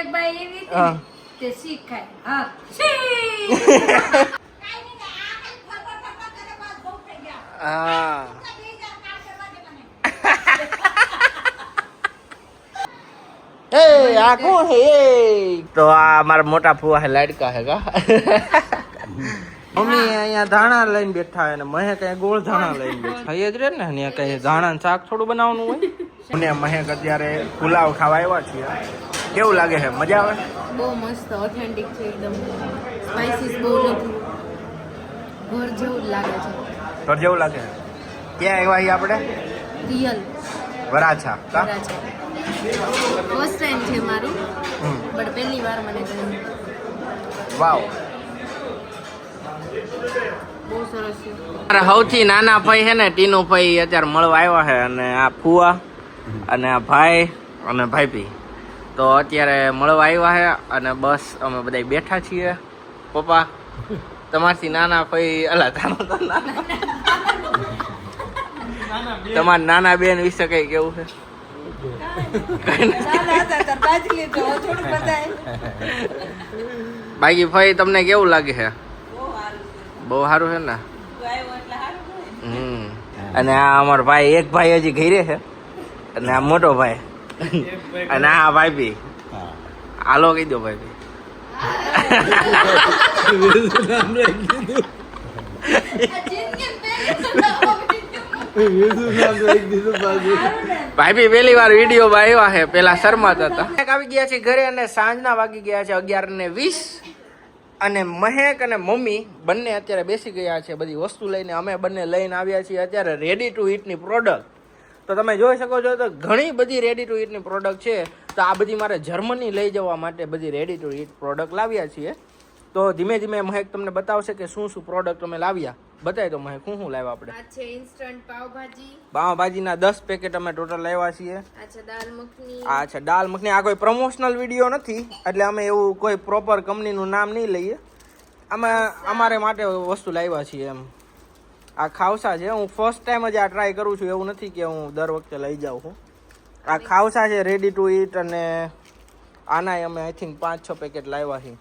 એક ભાઈ એવી તે શીખાય હા હા એ આ કોણ હે તો આ મારા મોટા ફુવા હે લાડકા હે કા મમ્મી અહીંયા ધાણા લઈને બેઠા હે ને મહેક અહીંયા ગોળ ધાણા લઈને બેઠા એ જ રે ને અહીંયા કઈ ધાણા શાક થોડું બનાવવાનું હોય મને મહેક અત્યારે પુલાવ ખાવા આવ્યા છીએ કેવું લાગે છે મજા આવે બહુ મસ્ત ઓથેન્ટિક છે એકદમ સ્પાઇસીસ બહુ નથી ઘર જેવું જ લાગે છે ઘર જેવું લાગે ક્યાં આવ્યા આપણે રિયલ વરાછા કા ફર્સ્ટ ટાઈમ છે મારું બટ પહેલી વાર મને કહ્યું વાવ બહુ સરસ છે મારા સૌથી નાના ભાઈ છે ને ટીનુ ભાઈ અત્યારે મળવા આવ્યા છે અને આ ફુવા અને આ ભાઈ અને ભાઈપી તો અત્યારે મળવા આવ્યા છે અને બસ અમે બધા બેઠા છીએ પપ્પા તમારથી નાના ભાઈ અલા તમારા નાના બેન વિશે કઈ કેવું છે બાકી ભાઈ તમને કેવું લાગે છે બહુ સારું છે ને અને આ અમારો ભાઈ એક ભાઈ હજી ઘરે છે અને આ મોટો ભાઈ અને આ ભાઈ બી હાલો કહી દો ભાઈ બી ભાઈ બી પહેલી વાર વિડીયો માં આવ્યા છે પેલા શરમાતા હતા આવી ગયા છે ઘરે અને સાંજના વાગી ગયા છે 11:20 અને મહેક અને મમ્મી બંને અત્યારે બેસી ગયા છે બધી વસ્તુ લઈને અમે બંને લઈને આવ્યા છીએ અત્યારે રેડી ટુ ઈટની પ્રોડક્ટ તો તમે જોઈ શકો છો તો ઘણી બધી રેડી ટુ ઈટની પ્રોડક્ટ છે તો આ બધી મારે જર્મની લઈ જવા માટે બધી રેડી ટુ ઈટ પ્રોડક્ટ લાવ્યા છીએ તો ધીમે ધીમે મહેક તમને બતાવશે કે શું શું પ્રોડક્ટ અમે લાવ્યા બતાવી દો મહેક શું લાવ્યા આપણે આ છે ઇન્સ્ટન્ટ પાવભાજી પાવભાજીના 10 પેકેટ અમે ટોટલ લાવ્યા છીએ આ છે દાલ મખની આ છે દાલ મખની આ કોઈ પ્રમોશનલ વિડીયો નથી એટલે અમે એવું કોઈ પ્રોપર કંપનીનું નામ નહીં લઈએ અમે અમારે માટે વસ્તુ લાવ્યા છીએ એમ આ ખાવસા છે હું ફર્સ્ટ ટાઈમ જ આ ટ્રાય કરું છું એવું નથી કે હું દર વખતે લઈ જાઉં છું આ ખાવસા છે રેડી ટુ ઈટ અને આના અમે આઈ થિંક 5-6 પેકેટ લાવ્યા છીએ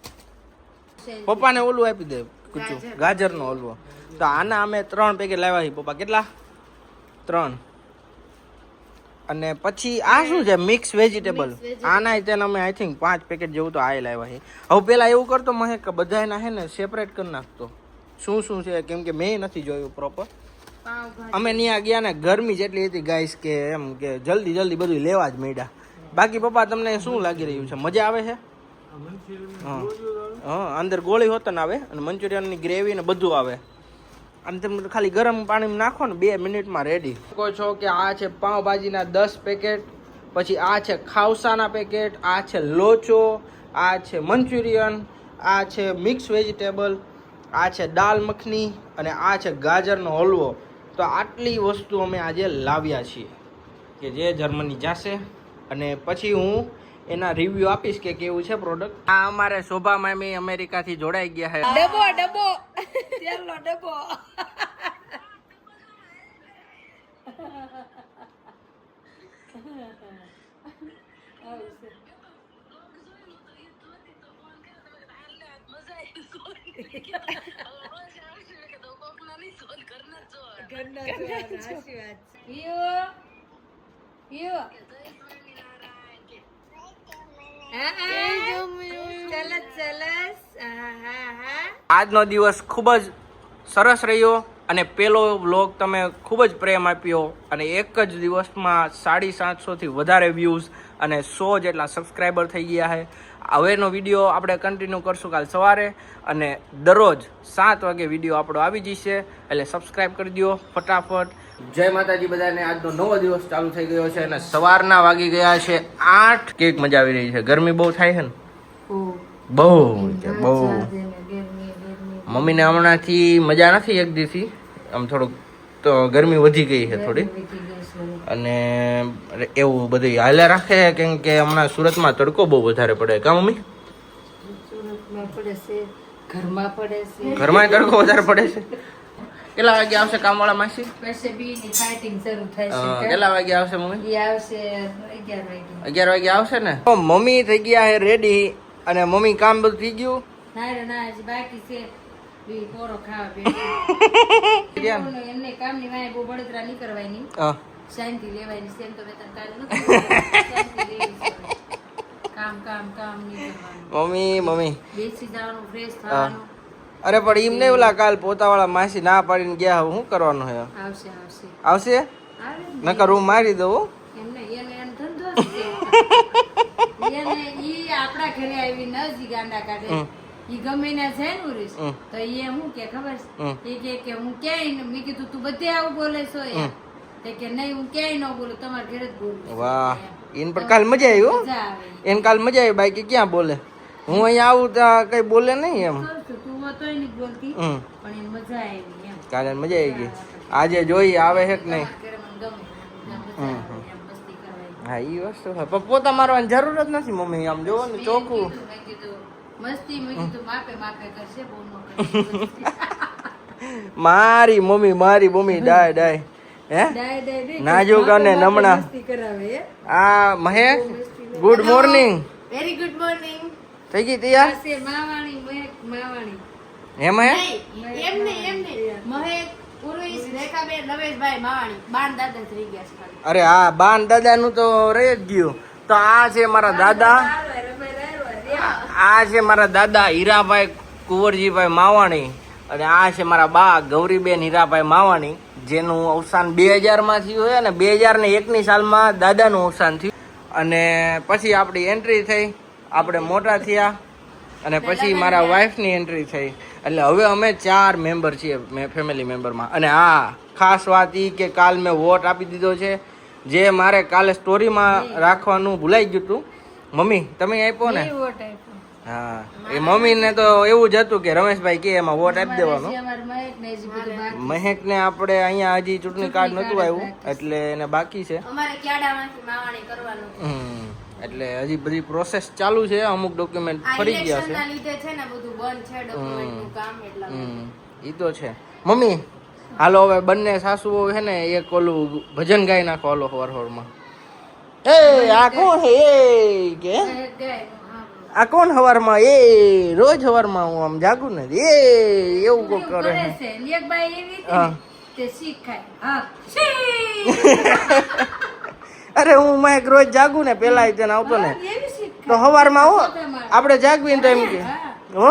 પપ્પાને ઓલું આપી દે કુચું ગાજરનો હલવો તો આના અમે 3 પેકેટ લાવ્યા છીએ પપ્પા કેટલા 3 અને પછી આ શું છે મિક્સ વેજીટેબલ આના તેને અમે આઈ થિંક 5 પેકેટ જેવું તો આ લાવ્યા છે હવે પેલા એવું કરતો મહેક બધાના હે ને સેપરેટ કરી નાખતો શું શું છે કેમ કે મેં નથી જોયું પ્રોપર અમે ત્યાં ગયા ને ગરમી જેટલી હતી ગાઈસ કે એમ કે જલ્દી બધું લેવા જ માંડ્યા બાકી પપ્પા તમને શું લાગી રહ્યું છે મજા આવે છે હા અંદર ગોળી હોતન આવે અને મંચુરિયનની ગ્રેવી ને બધું આવે અને તમે ખાલી ગરમ પાણીમાં નાખો ને 2 મિનિટમાં રેડી કહો છો કે આ છે પાવભાજીના 10 પેકેટ પછી આ છે ખાવસાના પેકેટ આ છે લોચો આ છે મંચુરિયન આ છે મિક્સ વેજીટેબલ આ છે દાલ મખની અને આ છે ગાજરનો હલવો તો આટલી વસ્તુ અમે આજે લાવ્યા છીએ કે જે જર્મની જશે અને પછી હું એના રિવ્યુ આપીશ કે કેવું છે પ્રોડક્ટ આ અમારે શોભા મામી અમેરિકાથી જોડાઈ ગયા છે ડબ્બો તેલનો ડબ્બો આજનો દિવસ ખૂબ જ સરસ રહ્યો અને પેલો વ્લોગ તમે ખૂબ જ પ્રેમ આપ્યો અને એક જ દિવસમાં 750 થી વધારે વ્યૂઝ અને 100 જેટલા સબસ્ક્રાઈબર થઈ ગયા છે હવેનો વિડીયો આપણે કન્ટિન્યુ કરશું કાલ સવારે અને દરરોજ 7 વાગે વિડીયો આપણો આવી જશે એટલે સબસ્ક્રાઈબ કરી દો ફટાફટ જય માતાજી બધાને આજનો નવો દિવસ ચાલુ થઈ ગયો છે અને સવારના વાગી ગયા છે 8 કેક મજા આવી રહી છે ગરમી બહુ થાય છે ને બહુ મમ્મીને હમણાંથી મજા નથી એક દિવસથી આમ થોડુંક તો ગરમી વધી ગઈ છે થોડી અને એવું બધું હાલે રાખે કેમ કે હમણાં સુરતમાં તડકો બહુ વધારે પડે કા મમ્મી ઘરમાં તડકો વધારે પડે છે કેટલા વાગે આવશે કામવાળા માસી? પછી બી ની ફાઇટિંગ શરૂ થાય છે. કેટલા વાગે આવશે મમ્મી? ઈ આવશે 11 વાગે. 11 વાગે આવશે ને. તો મમ્મી થઈ ગયા છે રેડી અને મમ્મી કામ બધું થઈ ગયું. ના રે ના, હજી બાકી છે. બી પોરો ખાવા બેઠી. એમને કામની વાય બહુ બળતરા નહીં કરવાની. શાંતિ લેવાની છે. એમ તો વેતન કાઢ નથી. શાંતિ લેવી છે. કામ કામ કામ નહીં કરવાનું. મમ્મી બેસી જવાનું, ફ્રેશ થવાનું. અરે પણ એમ નહીં, ઓલા કાલ પોતાવાળા માસી ના પાડીને ગયા, શું કરવાનું છે? આવશે આવશે આવશે? આવે ને. નકર હું મારી દઉં. એમને એનો ધંધો જ છે. એને ઈ આપણા ઘરે આવી ન જી ગાંડા કાઢે. ઈ ગમે ના છે ને ઉરીશ તો ઈ હું કે ખબર છે કે હું ક્યાંય મેં કીધું તું બધે આવું બોલે છો યાર. તે કે નહીં હું ક્યાંય ન બોલું, તમારા ઘરે જ બોલું. વાહ, એને પણ કાલ મજા આવી. હો, મજા આવે. એને કાલ મજા આવી. બાકી ક્યાં બોલે? હું અહીંયા આવું તો કઈ બોલે નહીં એમ. તું તોય નહીં બોલતી પણ એને મજા આવી એમ. કાલે મજા આવી ગઈ. આજે જોઈ આવે છે કે નહીં. ઘરે મને ગમે મજા આવે એમ મસ્તી કરવાની. હા, ઈ વસ્તુ છે. પણ પોતા મારવાની જરૂર જ નથી મમ્મી. આમ જોવો ને ચોખ્ખું. મેં કીધું મસ્તી મેં કીધું માપે માપે કરશે, બહુ ન કરશે. મારી મમ્મી ડાય હે નાજુક અને નમણા. મસ્તી કરાવે હે. આ Mahek, good morning. Very good morning. થઈ ગઈ તૈયાર? પાસે માવાણી મહેક માવાણી. હે મહેક? એમને મહેક ઉર્વિશ રેખાબેન રમેશભાઈ માવાણી બાન દાદા થઈ ગયા છે ખાલી. અરે હા, બાન દાદાનું તો રહી જ ગયું. તો આ છે મારા દાદા. આ છે મારા દાદા હીરાભાઈ કુંવરજીભાઈ માવાણી. અને આ છે મારા બા ગૌરીબેન હીરાભાઈ માવાણી, જેનું અવસાન 2000 માં થયું છે અને 2001ની સાલમાં દાદાનું અવસાન થયું. અને પછી આપણી એન્ટ્રી થઈ, આપણે મોટા થયા અને પછી મારા વાઈફની એન્ટ્રી થઈ. એટલે હવે અમે 4 મેમ્બર છીએ ફેમિલી મેમ્બરમાં. અને હા, ખાસ વાત એ કે કાલ મેં વોટ આપી દીધો છે, જે મારે કાલે સ્ટોરીમાં રાખવાનું ભૂલાઈ ગયું હતું. મમ્મી તમે આપ્યો ને? હા, એ મમ્મીને તો એવું જ હતું કે રમેશભાઈ કે એમાં વોટ આપી દેવાનો. મહેક ને આપણે અહીંયા હજી ચૂંટણી કાર્ડ નતું આવ્યું એટલે એને બાકી છે. એટલે હજી બધી પ્રોસેસ ચાલુ છે. અમુક ડોક્યુમેન્ટ ફરી ગયા છે. ઈ તો છે. મમ્મી હાલો હવે બંને સાસુઓ છે ને એક ઓલું ભજન ગાઈ નાખો. હાલો હવારમાં. એ આ કોણ હે? એ કે આ કોણ હવારમાં? એ રોજ હવારમાં હું આમ જાગું ને એ એવું કોઈ કરે છે. અરે હું મહેક રોજ જાગું ને, પેલા તેને આવતો ને તો હવારમાં હો આપણે જાગવી ને તો એમ કે હો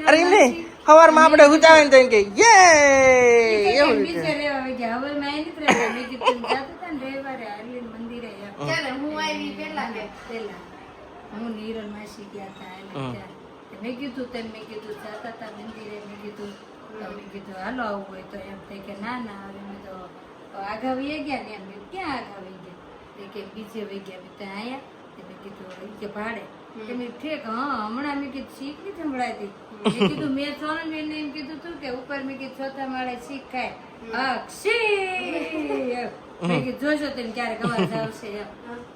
અરે નહીં, હવારમાં આપણે હુતાવે ને તો એમ કે એવું હું નીરલ માસી ગયા હતા. મેં કીધું તેમ મેં કીધું જાતા હતા મંદિરે. મેં કીધું હાલો આવું હોય તો એમ થાય કે ના ના હવે મેં તો આગા વહી ગયા ને. એમ ક્યાં આગા વહી ગયા? કે બીજે વહી ગયા. મેં ત્યાં આયા મેં કીધું કે ભાડે મેં ઠેક હા હમણાં મેં કીધું શીખ નહીં સંભળાતી. મેં કીધું મેં સોનલબેન ને એમ કીધું તું કે ઉપર મેં કીધું 4થા માળે શીખ ખાય. મેં કીધું જોશો તેને ક્યારેક અવાજ આવશે એમ.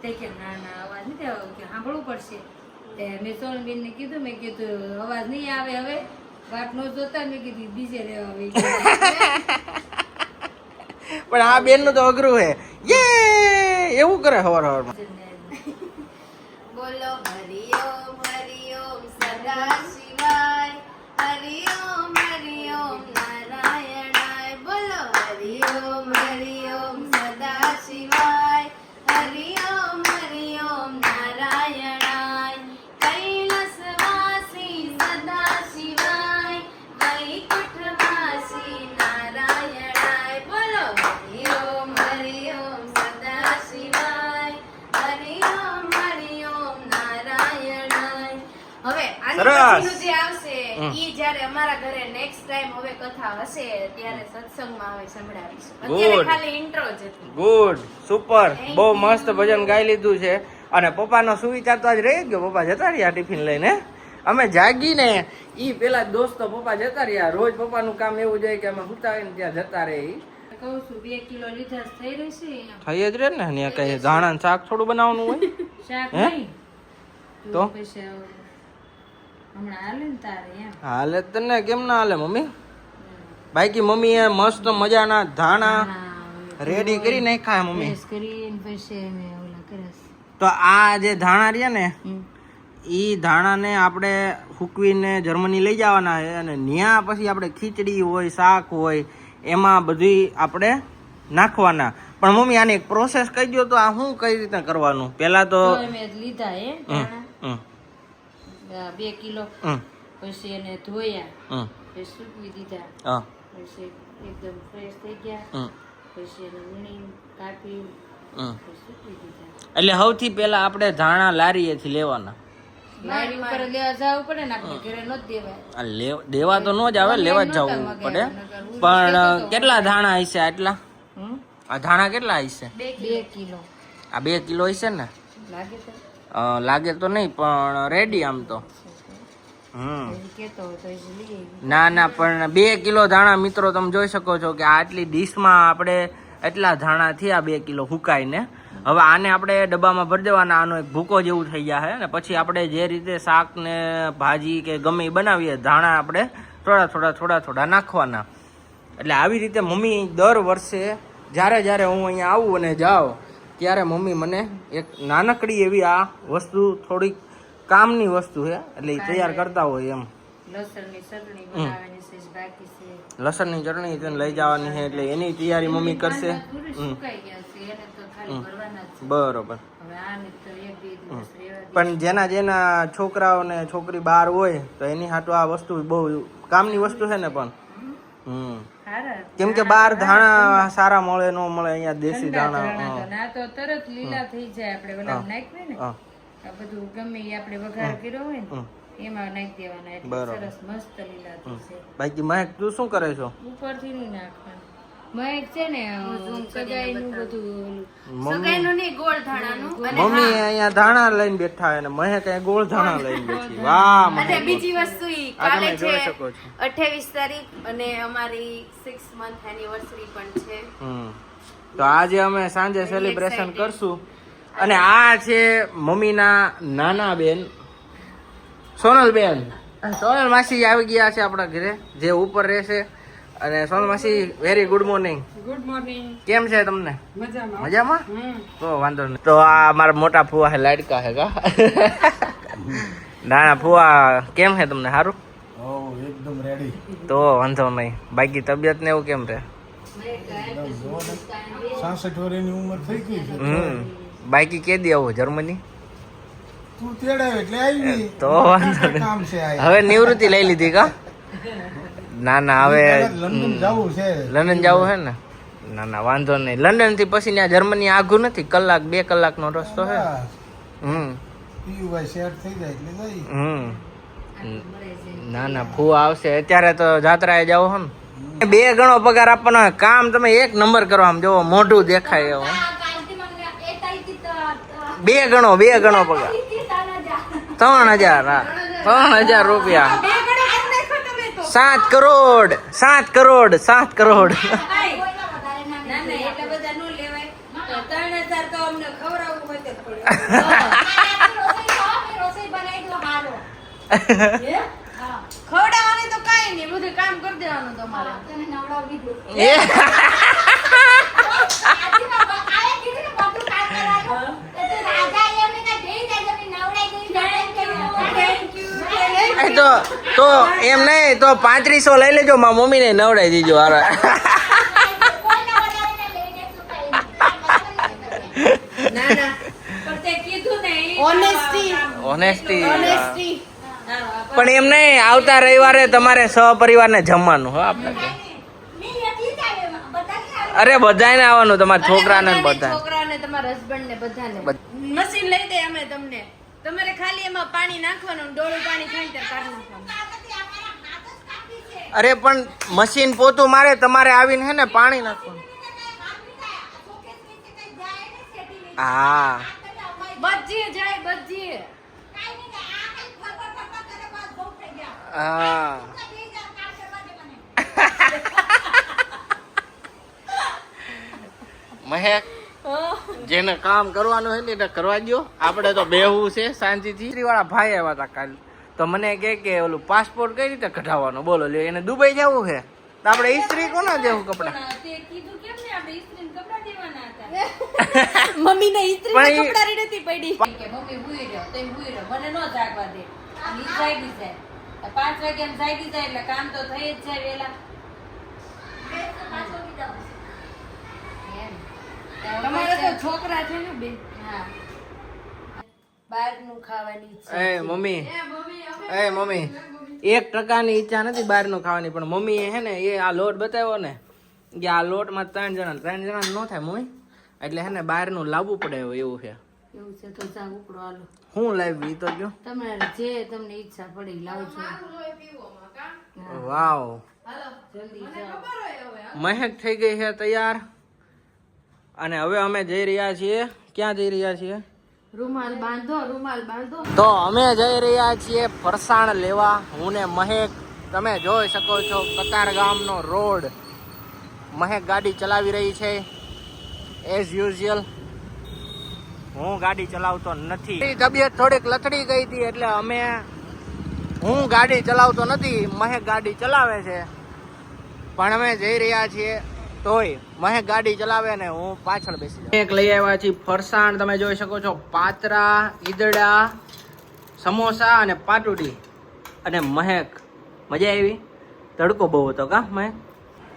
તે કે ના ના અવાજ નથી આવ્યો કે સાંભળવું પડશે. મેં સોનલબેન ને કીધું મેં કીધું અવાજ નહીં આવે હવે વાત નો જોતા. મેં કીધું બીજે રહેવા વહી ગયા. પણ આ બેન નું તો અઘરું હે. એવું કરે હવારમાં. બોલો હરિઓમ હરિઓમ સદા શિવાય, હરિઓમ હરિઓમ નારાયણાય. બોલો હરિઓમ હરિઓમ સદા શિવાય, હરિઓમ હરિઓમ નારાયણાય. કૈલાસવાસી સદા શિવાય, વૈકુંઠવાસી નારાયણાય. બોલો હરિઓમ હરિઓમ સદા શિવાય, હરિઓમ હરિઓમ નારાયણાય. હવે આની પછીનું જે આવશે ઈ જ્યારે અમારા ઘરે નેક્સ્ટ ટાઈમ હવે કથા હશે ત્યારે સત્સંગમાં આવે સંભળાવીશું. અત્યારે ખાલી ઇન્ટ્રો જ હતી. ગુડ, સુપર, બહુ મસ્ત ભજન ગાઈ લીધું છે. અને પપ્પાનો સુવિચાર તો આજ રહી ગયો. પપ્પા જતા રહ્યા ટિફિન લઈને. અમે જાગીને ઈ પેલા દોસ્તો પપ્પા જતા રહ્યા. રોજ પપ્પાનું કામ એવું જોઈએ કે અમે ઉતાવીને ત્યાં જતા રહે. કહું છું 2 કિલો લીધા થઈ રહેશે. થઈ જ રહે ને. કઈ ધાણા શાક થોડું બનાવવાનું હોય? શાક નહીં તો પછી હમણાં હાલે ને તારે એમ હાલે તને કેમ ના હાલે મમ્મી? બાકી મમ્મીએ મસ્ત મજાના ધાણા રેડી કરી નાખ્યા મમ્મી. પ્રેસ કરીને પછી અમે ઓલા કરસ. તો આ જે ધાણા રહ્યા ને ઈ ધાણાને આપણે સૂકવીને જર્મની લઈ જવાના છે અને ત્યાં પછી આપણે ખીચડી હોય શાક હોય એમાં બધી આપણે નાખવાના. પણ મમ્મી આની એક પ્રોસેસ કહી દો તો આ શું કઈ રીતે કરવાનું? પેલા તો અમે લીધા ધાણા 2 કિલો પછી એને ધોયા પછી સૂકવી દીધા પછી એકદમ ફ્રેશ થઈ ગયા પછી એને વીણી કાપી પછી સૂકવી દીધા. એટલે સૌથી પહેલા આપણે ધાણા લારીએથી લેવાના. લારી ઉપર લેવા જવું પડે ને આપણે ઘરે નો દેવાય. દેવા તો નો જ આવે, લેવા જ જવું પડે. પણ કેટલા ધાણા હશે આટલા? આ ધાણા કેટલા હશે? 2 કિલો. આ 2 કિલો હશે ને? લાગે તો લાગે તો નહીં પણ રેડી આમ તો. કેતો હોય તો લઈ ના ના પણ 2 કિલો ધાણા મિત્રો તમે જોઈ શકો છો કે આટલી ડીશમાં આપણે એટલા ધાણા થયા 2 કિલો સુકાઈને. હવે આને આપણે ડબ્બામાં ભરી દેવાના. આનો એક ભૂકો જેવું થઈ જાય ને પછી આપણે જે રીતે શાક ને ભાજી કે ગમે એ બનાવીએ ધાણા આપણે થોડા નાખવાના. એટલે આવી રીતે મમ્મી દર વર્ષે જ્યારે હું અહીંયા આવું અને જાઉં ત્યારે મમ્મી મને એક નાનકડી એવી આ વસ્તુ થોડીક કામની વસ્તુ છે એટલે એ તૈયાર કરતા હોય એમ. લસણની ચટણી બનાવવાની છે બાકી છે. લસણની ચટણી તેને લઈ જવાની છે એટલે એની તૈયારી મમ્મી કરશે. સુકાઈ ગયા છે એને તો ખાલી ભરવાના જ છે. બરોબર. હવે આને તો 1-2 દિવસ રહેવા પણ જેના છોકરાઓ ને છોકરી બહાર હોય તો એની હાટુ આ વસ્તુ બહુ કામની વસ્તુ છે ને. પણ કેમ કે બહાર ધાણા સારા મળે ન મળે, અહીંયા દેશી ધાણા ના તો તરત લીલા થઈ જાય. આપણે ઓલા નાખીએ ને આ બધું ગમે એ આપણે વઘાર કર્યો હોય ને એમાં નાખી દેવાના એટલે સરસ મસ્ત લીલા થઈ જાય. બાકી મહેક તું શું કરે છો? ઉપરથી નહીં નાખવાનું. મહેક છે ને સગાઈનું બધું સગાઈનું નહીં ગોળ ધાણાનું. મમ્મી અહીંયા ધાણા લઈને બેઠા અને મહેક અહીંયા ગોળ ધાણા લઈને બેઠી. વાહ મમ્મી. અને બીજી વસ્તુ ઈ આ કાલે તમે છે જોઈ શકો છો. 28 તારીખ અને અમારી 6 month એનિવર્સરી પણ છે. તો આજે અમે સાંજે સેલિબ્રેશન કરશું. અને આ છે મમ્મીના નાના બેન સોનલ બેન. સોનલ માસી આવી ગયા છે આપણા ઘરે જે ઉપર રહેશે. અને સોનલ માસી very good morning. Good morning. કેમ છે તમને? મજામાં. મજામાં? તો વાંધો નહીં. તો આ મારા મોટા ફુવા હે લાડકા હે કા નાના ફુવા કેમ છે તમને? સારું? એકદમ રેડી. તો વાંધો નહીં. બાકી તબિયત ને એવું કેમ છે? 66 વર્ષની ઉંમર થઈ ગઈ છે. બાકી કે દી આવું જર્મની? તું તેડાવે એટલે આવી. તો વાંધો નહીં. કામ છે આ. હવે નિવૃત્તિ લઈ લીધી કા? ના ના હવે લંડન જવું છે. લંડન જવું છે ને? ના ના વાંધો નહીં. લંડન થી પછી ત્યાં જર્મની આઘું નથી, 1-2 કલાકનો રસ્તો છે. પીયુભાઈ શેર થઈ જાય એટલે જઈ. ના ના ફૂ આવશે. અત્યારે તો જાત્રાએ જાવ હો ને. 2 ગણો પગાર આપવાનો. કામ તમે 1 નંબર કરો. આમ જોવો મોઢું દેખાય એવું. 2 ગણો પગાર 3000. 3000 રૂપિયા. 7 કરોડ. ના ના એટલા બધા નો લેવાય. 3000 તો અમને ખવડાવવું હોય તો પડે. ખવડાવવાની તો કાંઈ નહીં, બધું કામ કરી દેવાનું તમારે. તો એમ નહીં તો 3500 લઈ લેજો. મારા મમ્મી ને નવડાવી દીજો. ઓનેસ્ટી. પણ એમ નહીં આવતા રવિવારે તમારે સહપરિવારને જમવાનું હો આપણે. અરે બધાને આવવાનું, તમારા છોકરાને બધા. છોકરાને તમારા હસબન્ડ ને બધાને મશીન લઈ દે અમે તમને. તમારે ખાલી એમાં પાણી નાખવાનું, ડોળું પાણી થાય ત્યારે કાઢી નાખવાનું. અરે પણ મશીન પોતું મારે, તમારે આવીને હે ને પાણી નાખવાનું. હા બધી જાય બધી. હા મહેક જેને કામ કરવાનું હોય ને એને કરવા દો, આપણે તો બેહવું છે શાંતિથી. ઇસ્ત્રી વાળા ભાઈ આવ્યા હતા કાલ, તો મને કે ઓલું પાસપોર્ટ કઈ રીતે કઢાવવાનો બોલો, લ્યો એને દુબઈ જવું છે તો આપણે ઇસ્ત્રી કોના દેવું કપડા? પણ તે કીધું કેમ ને આપણે ઇસ્ત્રીને કપડાં દેવાના હતા. મમ્મી ને ઇસ્ત્રી પણ ઈ- કપડા રી નથી પડી. કે મમ્મી હુઈ રહ્યો તેમ હુઈ રહ્યો મને ન જાગવા દે અને ઈ જાગી જાય 5 વાગ્યામાં જાગી જાય એટલે કામ તો થઈ જ જાય વેલા એમ. તમારે તો છોકરા છે ને બે. હા બહારનું ખાવાની ઈચ્છા એ મમ્મી, એ મમ્મી 1% ની ઈચ્છા નથી બહારનું ખાવાની, પણ મમ્મી હે ને એ આ લોટ બતાવ્યો ને કે આ લોટમાં 3 જણા ન થાય મમ્મી, એટલે હે ને બહારનું લાવવું પડે એવું છે. એવું છે તો જા ઉપડો હાલો હું લાવી ઈ તો જો. તમારે જે તમને ઈચ્છા પડે ઈ લાવજો વાવ, જલ્દી જાઓ મહેક થઈ ગઈ છે તૈયાર, અને હવે અમે જઈ રહ્યા છીએ. ક્યાં જઈ રહ્યા છીએ? રૂમાલ બાંધો. તો અમે જઈ રહ્યા છીએ ફરસાણ લેવા, હું ને મહેક. તમે જોઈ શકો છો કતારગામનો રોડ. મહેક ગાડી ચલાવી રહી છે એઝ યુઝ્યુઅલ. હું ગાડી ચલાવતો નથી, મારી તબિયત થોડીક લથડી ગઈ હતી એટલે હું ગાડી ચલાવતો નથી, મહેક ગાડી ચલાવે છે. પણ અમે જઈ રહ્યા છીએ તોય મહેક ગાડી ચલાવે ને હું પાછળ બેસી જાઉં. એક લઈ આવ્યા છીએ ફરસાણ, તમે જોઈ શકો છો પાતરા, ઈદડા, સમોસા અને પાટુડી. અને મહેક મજા આવી, તડકો બહુ હતો કા મહેક?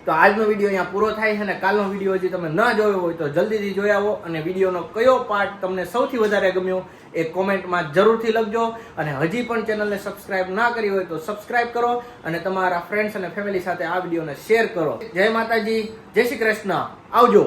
તો આજનો વિડીયો અહીંયા પૂરો થાય છે, અને કાલનો વિડીયો હજી તમે ન જોયો હોય તો જલ્દીથી જોઈ આવો, અને વિડીયોનો કયો પાર્ટ તમને સૌથી વધારે ગમ્યો એ કોમેન્ટમાં જરૂરથી લખજો. અને હજી પણ ચેનલને સબસ્ક્રાઇબ ના કરી હોય તો સબસ્ક્રાઇબ કરો, અને તમારા ફ્રેન્ડ્સ અને ફેમિલી સાથે આ વિડીયોને શેર કરો. જય માતાજી, જય શ્રી કૃષ્ણ, આવજો.